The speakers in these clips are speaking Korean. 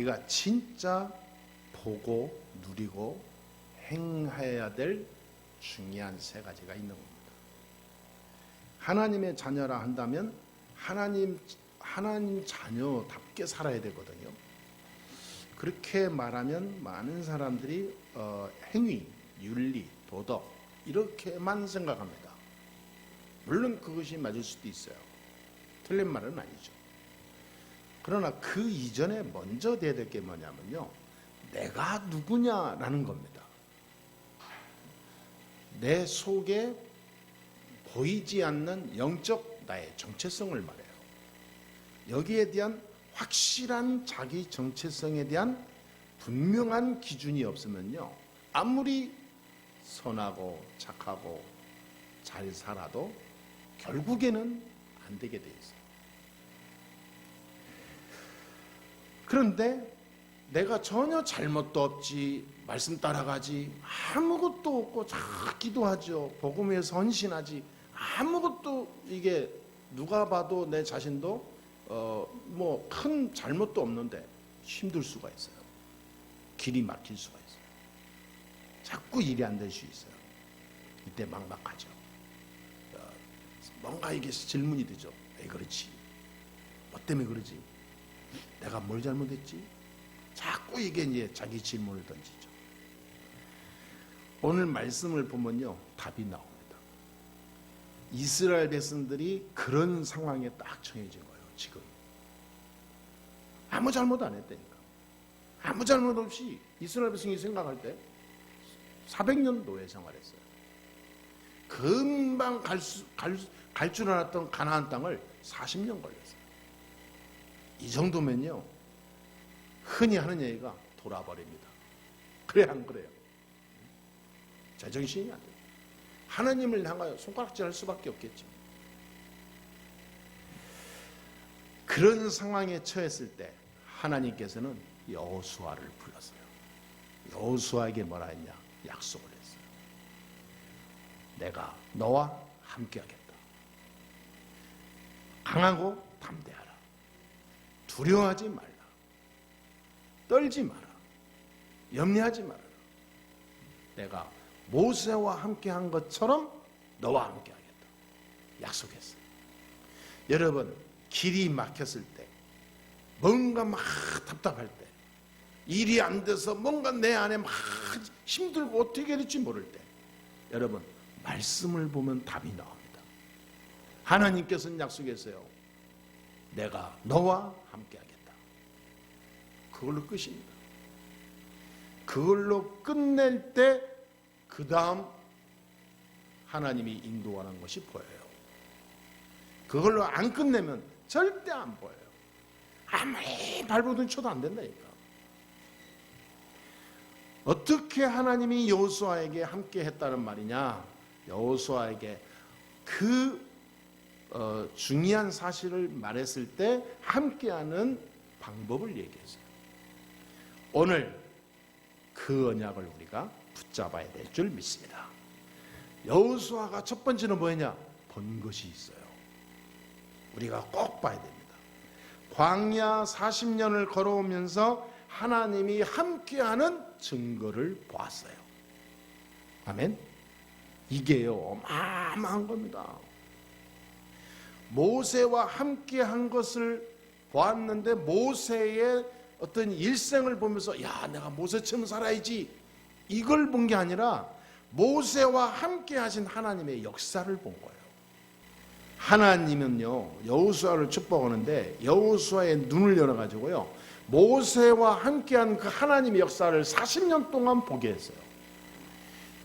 우리가 진짜 보고 누리고 행해야 될 중요한 세 가지가 있는 겁니다. 하나님의 자녀라 한다면 하나님 자녀답게 살아야 되거든요. 그렇게 말하면 많은 사람들이 행위, 윤리, 도덕 이렇게만 생각합니다. 물론 그것이 맞을 수도 있어요. 틀린 말은 아니죠. 그러나 그 이전에 먼저 돼야 될 게 뭐냐면요, 내가 누구냐라는 겁니다. 내 속에 보이지 않는 영적 나의 정체성을 말해요. 여기에 대한 확실한 자기 정체성에 대한 분명한 기준이 없으면요, 아무리 선하고 착하고 잘 살아도 결국에는 안 되게 돼 있어요. 그런데 내가 전혀 잘못도 없지, 말씀 따라가지, 아무것도 없고 잘 기도하죠, 복음에 헌신하지, 아무것도, 이게 누가 봐도 내 자신도 뭐 큰 잘못도 없는데 힘들 수가 있어요. 길이 막힐 수가 있어요. 자꾸 일이 안 될 수 있어요. 이때 막막하죠. 뭔가 이게 질문이 되죠. 왜 그렇지? 뭐 때문에 그러지? 내가 뭘 잘못했지? 자꾸 이게 이제 자기 질문을 던지죠. 오늘 말씀을 보면요, 답이 나옵니다. 이스라엘 백성들이 그런 상황에 딱 처해진 거예요. 지금 아무 잘못 안 했다니까. 아무 잘못 없이 이스라엘 백성이 생각할 때 400년 노예 생활했어요. 금방 갈 줄 알았던 가나안 땅을 40년 걸렸어요. 이 정도면요, 흔히 하는 얘기가 돌아버립니다. 그래 안 그래요? 제정신이 안 돼요. 하나님을 향하여 손가락질 할 수밖에 없겠죠. 그런 상황에 처했을 때 하나님께서는 여호수아를 불렀어요. 여호수아에게 뭐라 했냐? 약속을 했어요. 내가 너와 함께 하겠다. 강하고 담대하라. 두려워하지 말라. 떨지 마라. 염려하지 말아라. 내가 모세와 함께 한 것처럼 너와 함께 하겠다. 약속했어요. 여러분, 길이 막혔을 때, 뭔가 막 답답할 때, 일이 안 돼서 뭔가 내 안에 막 힘들고 어떻게 해야 될지 모를 때, 여러분, 말씀을 보면 답이 나옵니다. 하나님께서는 약속했어요. 내가 너와 함께 하겠다. 그걸로 끝입니다. 그걸로 끝낼 때 그 다음 하나님이 인도하는 것이 보여요. 그걸로 안 끝내면 절대 안 보여요. 아무리 발버둥 쳐도 안 된다니까. 어떻게 하나님이 여호수아에게 함께 했다는 말이냐? 여호수아에게 그 중요한 사실을 말했을 때 함께하는 방법을 얘기했어요. 오늘 그 언약을 우리가 붙잡아야 될 줄 믿습니다. 여호수아가 첫 번째는 뭐였냐? 본 것이 있어요. 우리가 꼭 봐야 됩니다. 광야 40년을 걸어오면서 하나님이 함께하는 증거를 보았어요. 아멘. 이게요, 어마어마한 겁니다. 모세와 함께한 것을 보았는데 모세의 어떤 일생을 보면서 야, 내가 모세처럼 살아야지, 이걸 본 게 아니라 모세와 함께 하신 하나님의 역사를 본 거예요. 하나님은요, 여호수아를 축복하는데 여호수아의 눈을 열어가지고요, 모세와 함께한 그 하나님의 역사를 40년 동안 보게 했어요.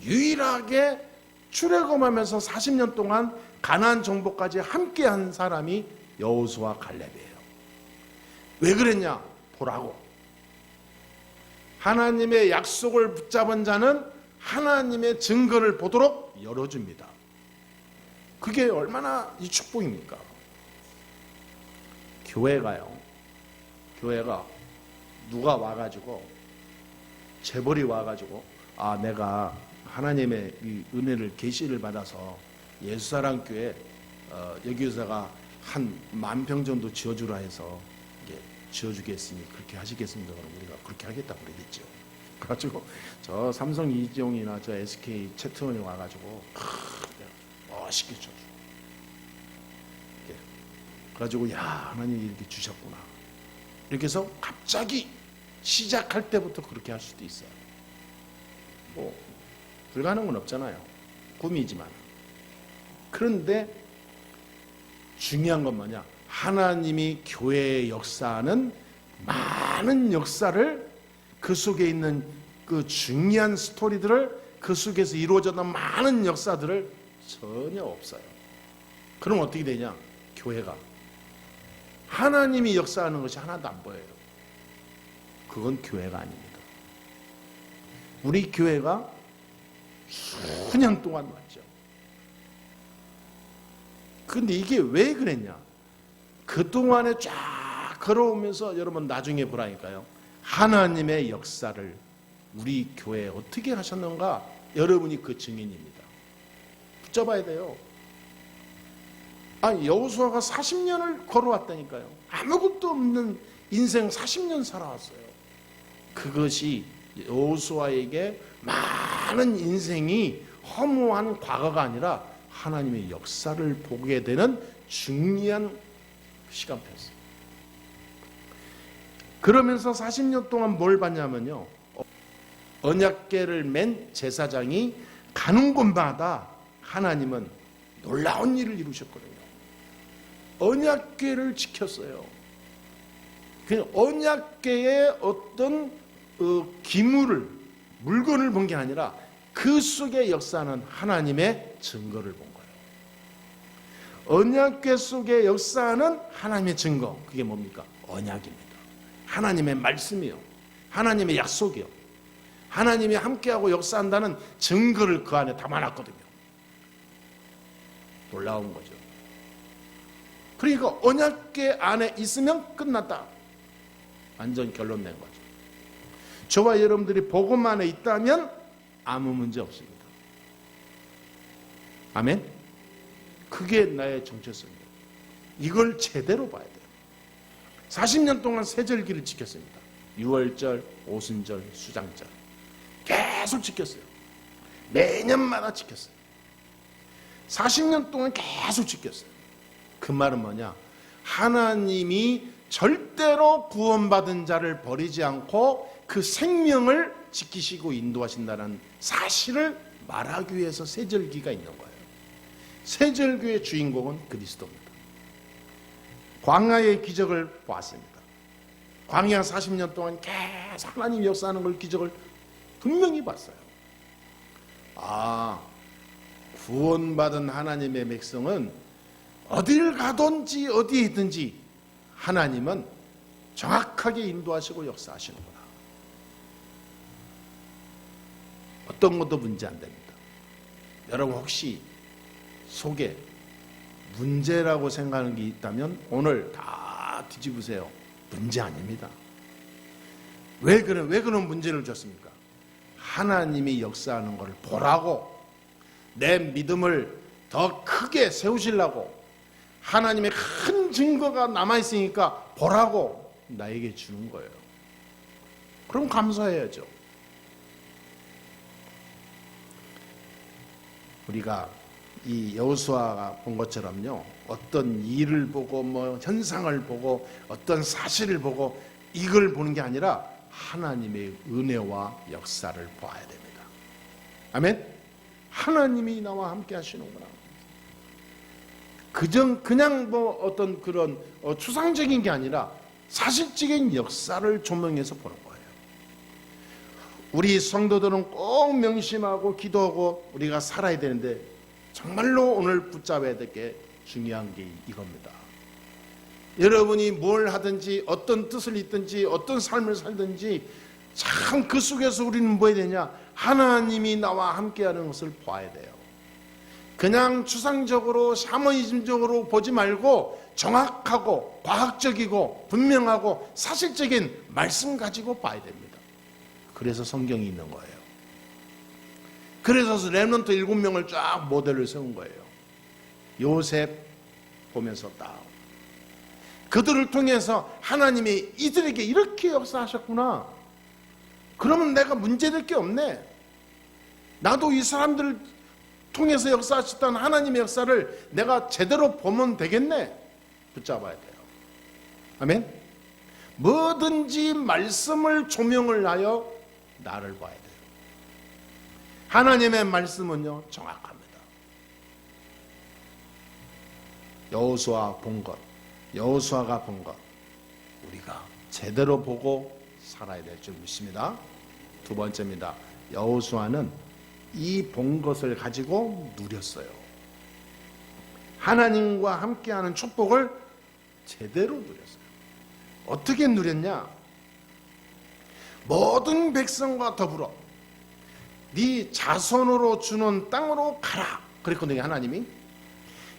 유일하게 출애굽하면서 40년 동안 가나안 정복까지 함께한 사람이 여호수아 갈렙이에요. 왜 그랬냐? 보라고. 하나님의 약속을 붙잡은 자는 하나님의 증거를 보도록 열어줍니다. 그게 얼마나 이 축복입니까? 교회가 누가 와가지고, 재벌이 와가지고, 아, 내가 하나님의 이 은혜를, 계시를 받아서 예수사랑교회 여기서가 한 10,000평 정도 지어주라 해서 이게 지어주겠으니 그렇게 하시겠습니다. 그럼 우리가 그렇게 하겠다고 그러겠죠. 그래가지고 저 삼성 이종이나 저 SK 최태원이 와가지고 멋있게 쳐줘. 그래가지고 야, 하나님이 이렇게 주셨구나. 이렇게 해서 갑자기 시작할 때부터 그렇게 할 수도 있어요. 뭐 불가능한 건 없잖아요. 꿈이지만. 그런데 중요한 건 뭐냐? 하나님이 교회의 역사는 많은 역사를 그 속에 있는 그 중요한 스토리들을 그 속에서 이루어졌던 많은 역사들을 전혀 없어요. 그럼 어떻게 되냐? 교회가 하나님이 역사하는 것이 하나도 안 보여요. 그건 교회가 아닙니다. 우리 교회가 수년 동안 왔죠. 근데 이게 왜 그랬냐? 그동안에 쫙 걸어오면서 여러분 나중에 보라니까요. 하나님의 역사를 우리 교회에 어떻게 하셨는가? 여러분이 그 증인입니다. 붙잡아야 돼요. 아니, 여호수아가 40년을 걸어왔다니까요. 아무것도 없는 인생 40년 살아왔어요. 그것이 여호수아에게 많은 인생이 허무한 과거가 아니라 하나님의 역사를 보게 되는 중요한 시간표였어요. 그러면서 40년 동안 뭘 봤냐면요. 언약궤를 맨 제사장이 가는 곳마다 하나님은 놀라운 일을 이루셨거든요. 언약궤를 지켰어요. 언약궤의 어떤 기물을, 물건을 본 게 아니라 그 속에 역사하는 하나님의 증거를 본 거예요. 언약궤 속에 역사하는 하나님의 증거, 그게 뭡니까? 언약입니다. 하나님의 말씀이요, 하나님의 약속이요, 하나님이 함께하고 역사한다는 증거를 그 안에 담아놨거든요. 놀라운 거죠. 그러니까 언약궤 안에 있으면 끝났다. 완전 결론 낸 거죠. 저와 여러분들이 복음 안에 있다면 아무 문제 없습니다. 아멘? 그게 나의 정체성이에요. 이걸 제대로 봐야 돼요. 40년 동안 세절기를 지켰습니다. 유월절, 오순절, 수장절 계속 지켰어요. 매년마다 지켰어요. 40년 동안 계속 지켰어요. 그 말은 뭐냐? 하나님이 절대로 구원받은 자를 버리지 않고 그 생명을 지키시고 인도하신다는 사실을 말하기 위해서 세절기가 있는 거예요. 세절기의 주인공은 그리스도입니다. 광야의 기적을 보았습니다. 광야 40년 동안 계속 하나님 역사하는 걸, 기적을 분명히 봤어요. 아, 구원받은 하나님의 백성은 어딜 가든지 어디에 있든지 하나님은 정확하게 인도하시고 역사하시는구나. 어떤 것도 문제 안 됩니다. 여러분 혹시 속에 문제라고 생각하는 게 있다면 오늘 다 뒤집으세요. 문제 아닙니다. 왜 그런 문제를 줬습니까? 하나님이 역사하는 것을 보라고, 내 믿음을 더 크게 세우시려고, 하나님의 큰 증거가 남아있으니까 보라고 나에게 주는 거예요. 그럼 감사해야죠. 우리가 이 여호수아가 본 것처럼요, 어떤 일을 보고 뭐 현상을 보고 어떤 사실을 보고 이걸 보는 게 아니라 하나님의 은혜와 역사를 봐야 됩니다. 아멘? 하나님이 나와 함께 하시는구나. 그냥 뭐 어떤 그런 추상적인 게 아니라 사실적인 역사를 조명해서 보는 거예요. 우리 성도들은 꼭 명심하고 기도하고 우리가 살아야 되는데, 정말로 오늘 붙잡아야 될 게 중요한 게 이겁니다. 여러분이 뭘 하든지 어떤 뜻을 잇든지 어떤 삶을 살든지 참 그 속에서 우리는 뭐 해야 되냐? 하나님이 나와 함께하는 것을 봐야 돼요. 그냥 추상적으로 샤머니즘적으로 보지 말고 정확하고 과학적이고 분명하고 사실적인 말씀 가지고 봐야 됩니다. 그래서 성경이 있는 거예요. 그래서 렘넌트 7명을 쫙 모델을 세운 거예요. 요셉 보면서 딱 그들을 통해서 하나님이 이들에게 이렇게 역사하셨구나. 그러면 내가 문제될 게 없네. 나도 이 사람들을 통해서 역사하셨던 하나님의 역사를 내가 제대로 보면 되겠네. 붙잡아야 돼요. 아멘. 뭐든지 말씀을 조명을 하여 나를 봐야 돼요. 하나님의 말씀은요 정확합니다. 여호수아 본 것, 여호수아가 본 것 우리가 제대로 보고 살아야 될 줄 믿습니다. 두 번째입니다. 여호수아는 이 본 것을 가지고 누렸어요. 하나님과 함께하는 축복을 제대로 누렸어요. 어떻게 누렸냐? 모든 백성과 더불어 네 자손으로 주는 땅으로 가라 그랬거든요. 하나님이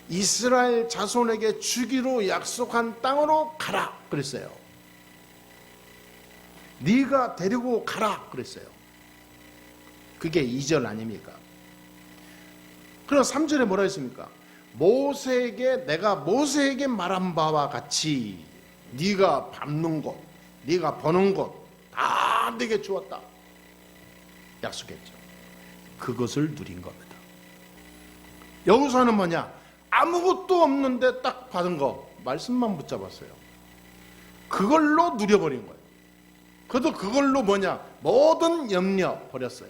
이스라엘 자손에게 주기로 약속한 땅으로 가라 그랬어요. 네가 데리고 가라 그랬어요. 그게 2절 아닙니까? 그럼 3절에 뭐라 했습니까? 내가 모세에게 말한 바와 같이 네가 밟는 곳, 네가 버는 곳 다 내게 주었다 약속했죠. 그것을 누린 겁니다. 여호수아는 뭐냐? 아무것도 없는데 딱 받은 거 말씀만 붙잡았어요. 그걸로 누려버린 거예요. 그래도 그걸로 뭐냐? 모든 염려 버렸어요.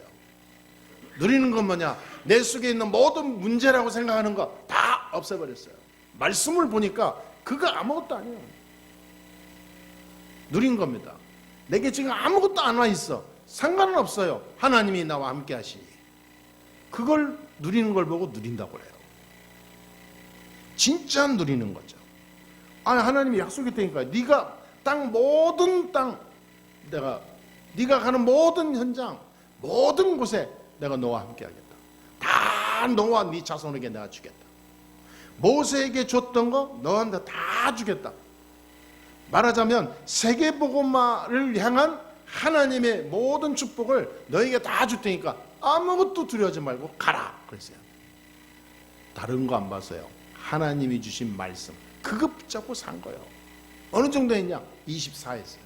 누리는 건 뭐냐? 내 속에 있는 모든 문제라고 생각하는 거 다 없애버렸어요. 말씀을 보니까 그거 아무것도 아니에요. 누린 겁니다. 내게 지금 아무것도 안 와 있어. 상관은 없어요. 하나님이 나와 함께 하시니. 그걸 누리는 걸 보고 누린다고 그래요. 진짜 누리는 거죠. 아니 하나님이 약속했다니까. 네가 모든 땅 네가 가는 모든 현장 모든 곳에 내가 너와 함께 하겠다. 다 너와 네 자손에게 내가 주겠다. 모세에게 줬던 거 너한테 다 주겠다. 말하자면 세계복음화를 향한 하나님의 모든 축복을 너에게 다 줄 테니까 아무것도 두려워하지 말고 가라 그랬어요. 다른 거 안 봤어요. 하나님이 주신 말씀 그거 붙잡고 산 거예요. 어느 정도 했냐? 24했어요.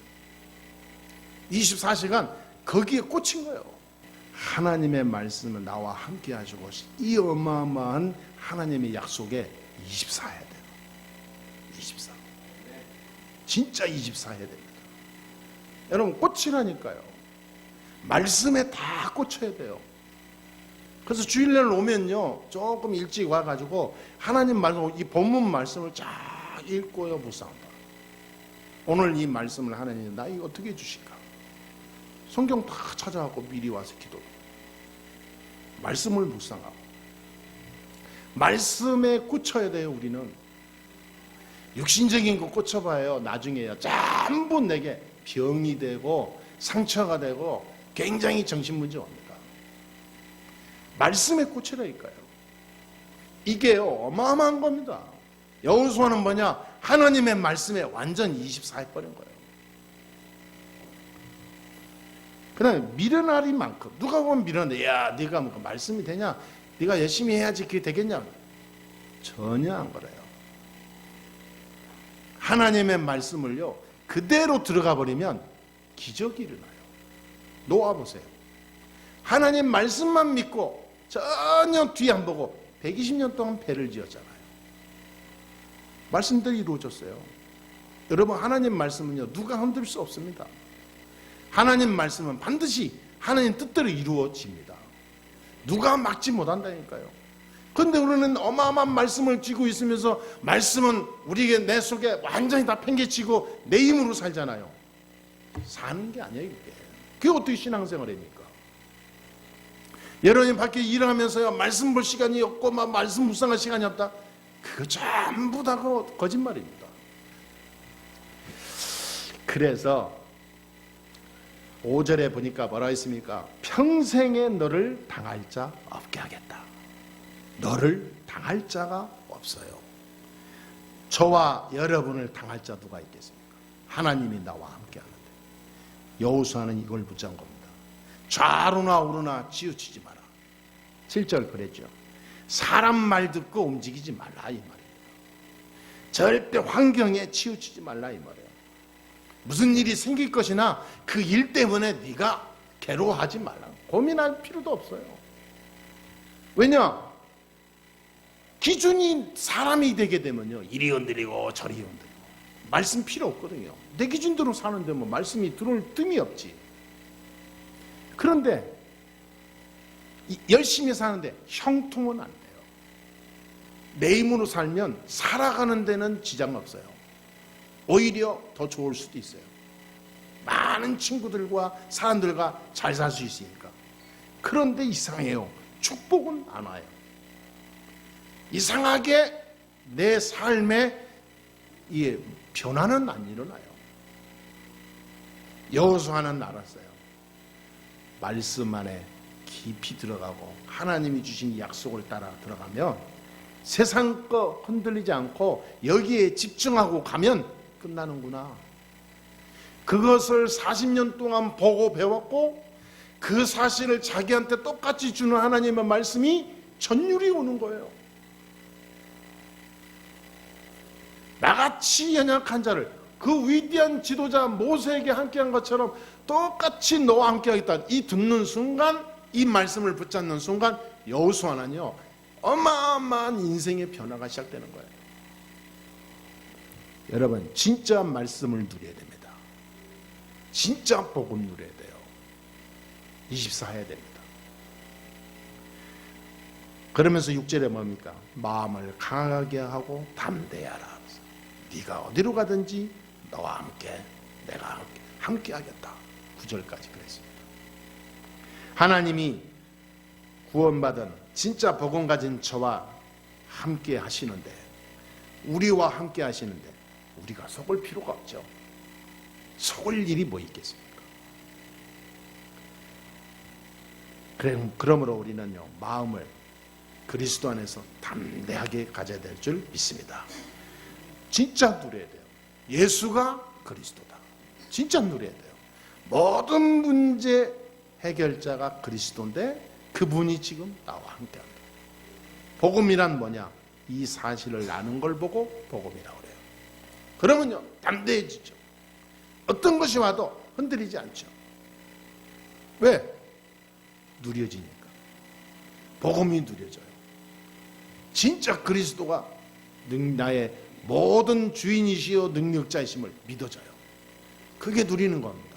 24시간 거기에 꽂힌 거예요. 하나님의 말씀을 나와 함께 하시고 이 어마어마한 하나님의 약속에 24 해야 돼요. 24. 진짜 24 해야 됩니다. 여러분 꽂히라니까요. 말씀에 다 꽂혀야 돼요. 그래서 주일날 오면요 조금 일찍 와가지고 하나님 말씀, 이 본문 말씀을 쫙 읽고요 묵상한다. 오늘 이 말씀을 하나님 나 이거 어떻게 해주실까? 성경 다 찾아갖고 미리 와서 기도. 말씀을 묵상하고 말씀에 꽂혀야 돼요. 우리는 육신적인 거 꽂혀봐요. 나중에요 전부 내게 병이 되고 상처가 되고 굉장히 정신문제 옵니다. 말씀에 꽂히라니까요. 이게요 어마어마한 겁니다. 여호수아는 뭐냐? 하나님의 말씀에 완전 24 해버린 거예요. 그 다음에 미련할 만큼 누가 보면 미련해. 야 네가 뭐 말씀이 되냐? 네가 열심히 해야지 그게 되겠냐? 전혀 안 그래요. 하나님의 말씀을요 그대로 들어가 버리면 기적이 일어나요. 놓아보세요. 하나님 말씀만 믿고 전혀 뒤 안 보고 120년 동안 배를 지었잖아요. 말씀들이 이루어졌어요. 여러분 하나님 말씀은요 누가 흔들 수 없습니다. 하나님 말씀은 반드시 하나님 뜻대로 이루어집니다. 누가 막지 못한다니까요. 그런데 우리는 어마어마한 말씀을 쥐고 있으면서 말씀은 우리에게 내 속에 완전히 다 팽개치고 내 힘으로 살잖아요. 사는 게 아니에요. 그게 어떻게 신앙생활입니까? 여러분이 밖에 일하면서요 말씀 볼 시간이 없고 막 말씀 묵상할 시간이 없다. 그거 전부 다 거짓말입니다. 그래서 5절에 보니까 뭐라 했습니까? 평생에 너를 당할 자 없게 하겠다. 너를 당할 자가 없어요. 저와 여러분을 당할 자 누가 있겠습니까? 하나님이 나와 함께 하는데. 여호수아는 이걸 붙잡은 겁니다. 좌로나 우로나 치우치지 마라. 7절 그랬죠. 사람 말 듣고 움직이지 말라 이 말입니다. 절대 환경에 치우치지 말라 이 말이에요. 무슨 일이 생길 것이나 그 일 때문에 네가 괴로워하지 말라. 고민할 필요도 없어요. 왜냐? 기준이 사람이 되게 되면요, 이리 흔들리고 저리 흔들리고 말씀 필요 없거든요. 내 기준대로 사는데 뭐 말씀이 들어올 틈이 없지. 그런데 열심히 사는데 형통은 안 돼요. 내 힘으로 살면 살아가는 데는 지장 없어요. 오히려 더 좋을 수도 있어요. 많은 친구들과 사람들과 잘 살 수 있으니까. 그런데 이상해요. 축복은 안 와요. 이상하게 내 삶에 변화는 안 일어나요. 여호수아는 알았어요. 말씀 안에 깊이 들어가고 하나님이 주신 약속을 따라 들어가면 세상 거 흔들리지 않고 여기에 집중하고 가면 끝나는구나. 그것을 40년 동안 보고 배웠고 그 사실을 자기한테 똑같이 주는 하나님의 말씀이 전율이 오는 거예요. 나같이 연약한 자를 그 위대한 지도자 모세에게 함께한 것처럼 똑같이 너와 함께하겠다. 이 듣는 순간, 이 말씀을 붙잡는 순간 여호수아는요, 어마어마한 인생의 변화가 시작되는 거예요. 여러분, 진짜 말씀을 누려야 됩니다. 진짜 복음 누려야 돼요. 24 해야 됩니다. 그러면서 6절에 뭡니까? 마음을 강하게 하고 담대하라. 네가 어디로 가든지 너와 함께 내가 함께 하겠다. 9절까지 그랬습니다. 하나님이 구원받은 진짜 복음 가진 저와 함께 하시는데, 우리와 함께 하시는데 우리가 속을 필요가 없죠. 속을 일이 뭐 있겠습니까? 그러므로 우리는요, 마음을 그리스도 안에서 담대하게 가져야 될 줄 믿습니다. 진짜 누려야 돼요. 예수가 그리스도다. 진짜 누려야 돼요. 모든 문제 해결자가 그리스도인데 그분이 지금 나와 함께한다. 복음이란 뭐냐? 이 사실을 아는 걸 보고 복음이라고 그래요. 그러면요, 담대해지죠. 어떤 것이 와도 흔들리지 않죠. 왜? 누려지니까. 복음이 누려져요. 진짜 그리스도가 나의 모든 주인이시요 능력자이심을 믿어져요. 그게 누리는 겁니다.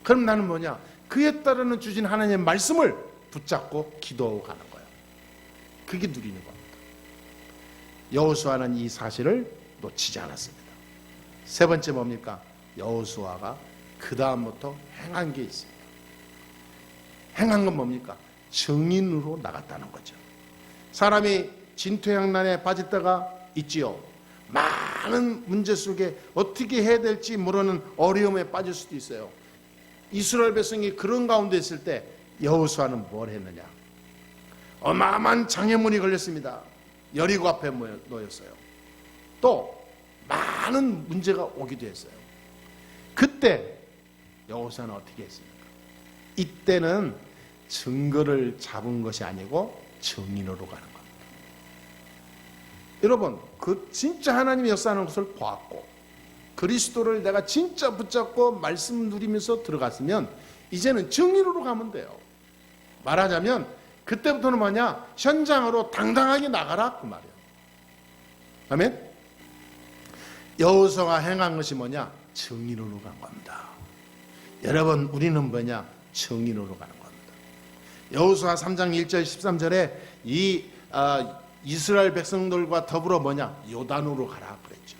그럼 나는 뭐냐? 그에 따르는 주신 하나님의 말씀을 붙잡고 기도하고 가는 거예요. 그게 누리는 겁니다. 여호수아는 이 사실을 놓치지 않았습니다. 세 번째 뭡니까? 여호수아가 그 다음부터 행한 게 있습니다. 행한 건 뭡니까? 증인으로 나갔다는 거죠. 사람이 진퇴양난에 빠졌다가 있지요. 많은 문제 속에 어떻게 해야 될지 모르는 어려움에 빠질 수도 있어요. 이스라엘 백성이 그런 가운데 있을 때 여호수아는 뭘 했느냐? 어마어마한 장애물이 걸렸습니다. 여리고 앞에 놓였어요. 또 많은 문제가 오기도 했어요. 그때 여호수아는 어떻게 했습니까? 이때는 증거를 잡은 것이 아니고 증인으로 가는 겁니다. 여러분, 그 진짜 하나님의 역사하는 것을 보았고 그리스도를 내가 진짜 붙잡고 말씀 누리면서 들어갔으면 이제는 증인으로 가면 돼요. 말하자면 그때부터는 뭐냐? 현장으로 당당하게 나가라 그 말이에요. 아멘? 여호수아가 행한 것이 뭐냐? 증인으로 간 겁니다. 여러분, 우리는 뭐냐? 증인으로 가는 겁니다. 여호수아 3장 1절 13절에 이스라엘 백성들과 더불어 뭐냐? 요단으로 가라 그랬죠.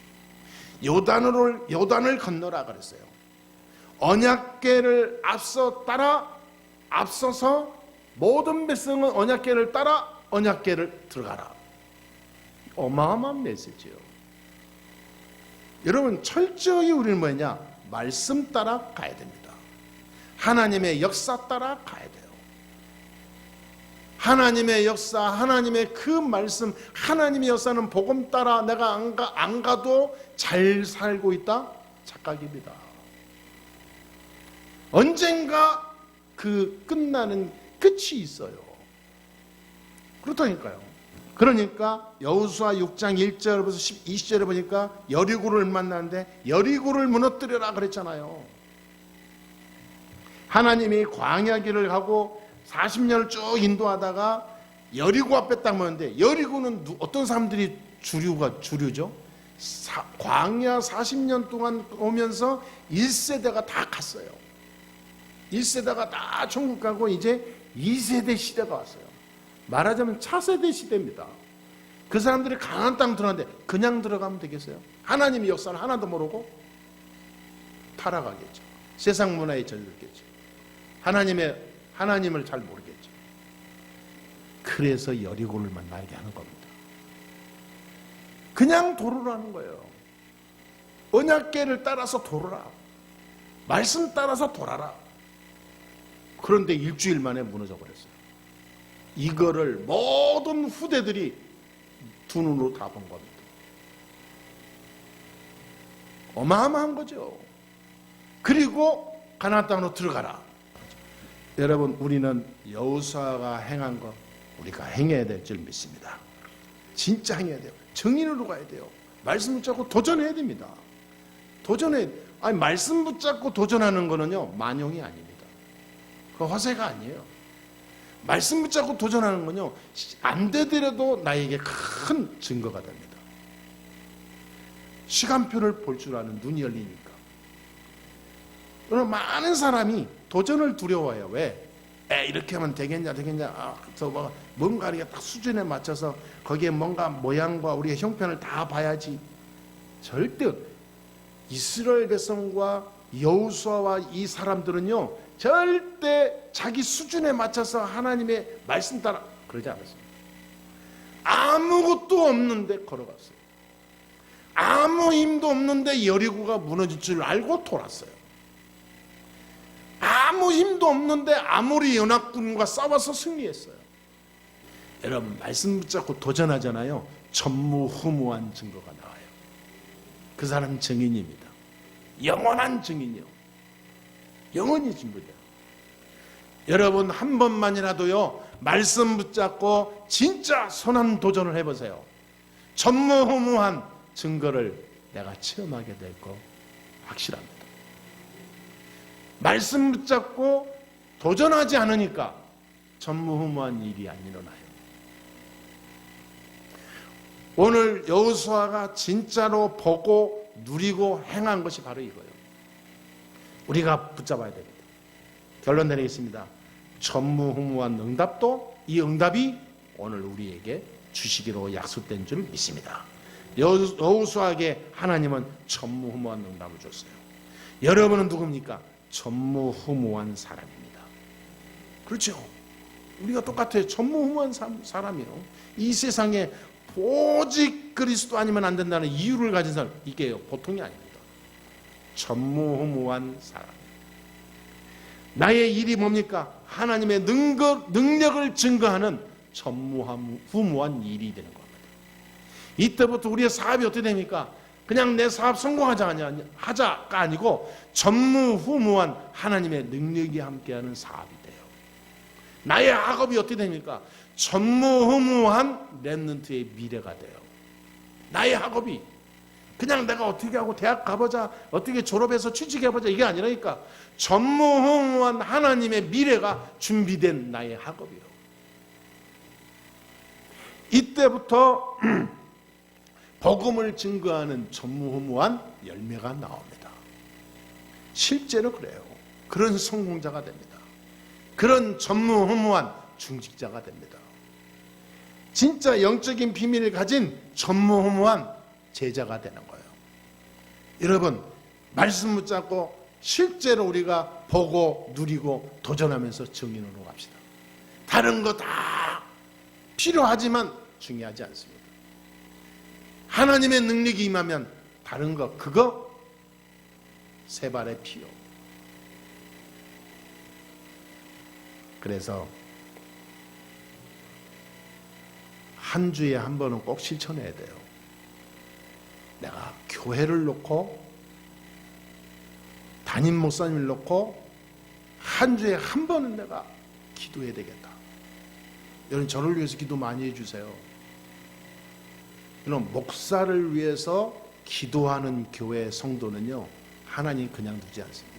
요단을 건너라 그랬어요. 언약궤를 앞서서 모든 백성은 언약궤를 따라 언약궤를 들어가라. 어마어마한 메시지예요. 여러분, 철저히 우리는 뭐냐? 말씀 따라 가야 됩니다. 하나님의 역사 따라 가야 돼요. 하나님의 역사, 하나님의 그 말씀, 하나님의 역사는 복음 따라 내가 안 가도 잘 살고 있다? 착각입니다. 언젠가 그 끝나는 끝이 있어요. 그렇다니까요. 그러니까 여호수아 6장 1절부터 20절에 보니까 여리고를 만나는데 여리고를 무너뜨려라 그랬잖아요. 하나님이 광야 길을 가고 40년을 쭉 인도하다가 여리고 앞에 딱 모였는데, 여리고는 어떤 사람들이 주류죠? 광야 40년 동안 오면서 1세대가 다 갔어요. 1세대가 다 천국 가고 이제 2세대 시대가 왔어요. 말하자면 차세대 시대입니다. 그 사람들이 가나안 땅 들어갔는데 그냥 들어가면 되겠어요? 하나님의 역사는 하나도 모르고 타락하겠죠. 세상 문화에 젖었겠죠. 하나님을 잘 모르겠죠. 그래서 여리고를 만나게 하는 겁니다. 그냥 도르라는 거예요. 언약궤를 따라서 도르라. 말씀 따라서 돌아라. 그런데 일주일 만에 무너져 버렸어요. 이거를 모든 후대들이 두 눈으로 다 본 겁니다. 어마어마한 거죠. 그리고 가나안 땅으로 들어가라. 여러분, 우리는 여호수아가 행한 것 우리가 행해야 될 줄 믿습니다. 진짜 행해야 돼요. 정인으로 가야 돼요. 말씀 붙잡고 도전해야 됩니다. 말씀 붙잡고 도전하는 거는요, 만용이 아닙니다. 그 허세가 아니에요. 말씀 붙잡고 도전하는 건요, 안 되더라도 나에게 큰 증거가 됩니다. 시간표를 볼 줄 아는 눈이 열리니까. 그럼 많은 사람이 도전을 두려워해요. 왜? 이렇게 하면 되겠냐. 뭔가 이렇게 딱 수준에 맞춰서 거기에 뭔가 모양과 우리의 형편을 다 봐야지. 절대 이스라엘 백성과 여호수아와 이 사람들은요, 절대 자기 수준에 맞춰서 하나님의 말씀 따라 그러지 않았습니다. 아무것도 없는데 걸어갔어요. 아무 힘도 없는데 여리고가 무너질 줄 알고 돌았어요. 아무 힘도 없는데 아모리 연합군과 싸워서 승리했어요. 여러분, 말씀 붙잡고 도전하잖아요. 전무후무한 증거가 나와요. 그 사람 증인입니다. 영원한 증인이요. 영원히 증거돼요. 여러분, 한 번만이라도요, 말씀 붙잡고 진짜 선한 도전을 해보세요. 전무후무한 증거를 내가 체험하게 될 거 확실합니다. 말씀 붙잡고 도전하지 않으니까 전무후무한 일이 안 일어나요. 오늘 여호수아가 진짜로 보고 누리고 행한 것이 바로 이거예요. 우리가 붙잡아야 됩니다. 결론 내리겠습니다. 전무후무한 응답도 이 응답이 오늘 우리에게 주시기로 약속된 줄 믿습니다. 여호수아에게 하나님은 전무후무한 응답을 줬어요. 여러분은 누굽니까? 전무후무한 사람입니다. 그렇죠? 우리가 똑같아요. 전무후무한 사람이요. 이 세상에 오직 그리스도 아니면 안 된다는 이유를 가진 사람, 이게 보통이 아닙니다. 전무후무한 사람. 나의 일이 뭡니까? 하나님의 능력을 증거하는 전무후무한 일이 되는 겁니다. 이때부터 우리의 사업이 어떻게 됩니까? 그냥 내 사업 하자가 아니고 전무후무한 하나님의 능력이 함께하는 사업이 돼요. 나의 학업이 어떻게 됩니까? 전무후무한 렘넌트의 미래가 돼요. 나의 학업이 그냥 내가 어떻게 하고 대학 가보자, 어떻게 졸업해서 취직해보자, 이게 아니라니까 전무후무한 하나님의 미래가 준비된 나의 학업이요. 이때부터 복음을 증거하는 전무후무한 열매가 나옵니다. 실제로 그래요. 그런 성공자가 됩니다. 그런 전무후무한 중직자가 됩니다. 진짜 영적인 비밀을 가진 전무후무한 제자가 되는 거예요. 여러분, 말씀 붙잡고 실제로 우리가 보고 누리고 도전하면서 증인으로 갑시다. 다른 거 다 필요하지만 중요하지 않습니다. 하나님의 능력이 임하면 다른 거 그거 세 발의 피요. 그래서 한 주에 한 번은 꼭 실천해야 돼요. 내가 교회를 놓고 담임 목사님을 놓고 한 주에 한 번은 내가 기도해야 되겠다. 여러분, 저를 위해서 기도 많이 해주세요. 이런 목사를 위해서 기도하는 교회 성도는요, 하나님 그냥 두지 않습니다.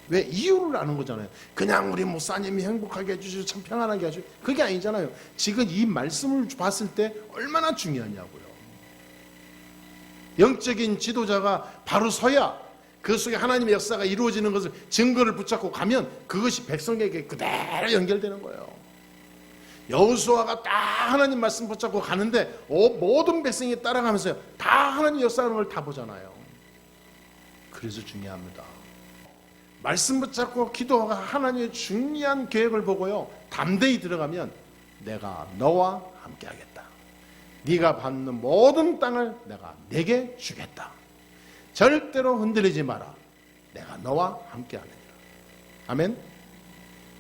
왜? 이유를 아는 거잖아요. 그냥 우리 목사님이 행복하게 해주시고 참 평안하게 해주시고, 그게 아니잖아요. 지금 이 말씀을 봤을 때 얼마나 중요하냐고요. 영적인 지도자가 바로 서야 그 속에 하나님의 역사가 이루어지는 것을 증거를 붙잡고 가면 그것이 백성에게 그대로 연결되는 거예요. 여호수아가 다 하나님 말씀 붙잡고 가는데 모든 백성이 따라가면서 다 하나님 역사하는 걸 다 보잖아요. 그래서 중요합니다. 말씀 붙잡고 기도가 하나님의 중요한 계획을 보고요, 담대히 들어가면 내가 너와 함께 하겠다. 네가 받는 모든 땅을 내가 내게 주겠다. 절대로 흔들리지 마라. 내가 너와 함께 하느니라. 아멘.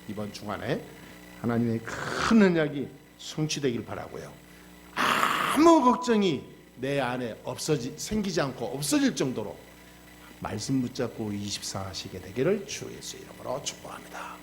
이번 주간에 하나님의 큰 언약이 성취되길 바라고요. 아무 걱정이 내 안에 생기지 않고 없어질 정도로 말씀 붙잡고 24시게 되기를 주 예수 이름으로 축복합니다.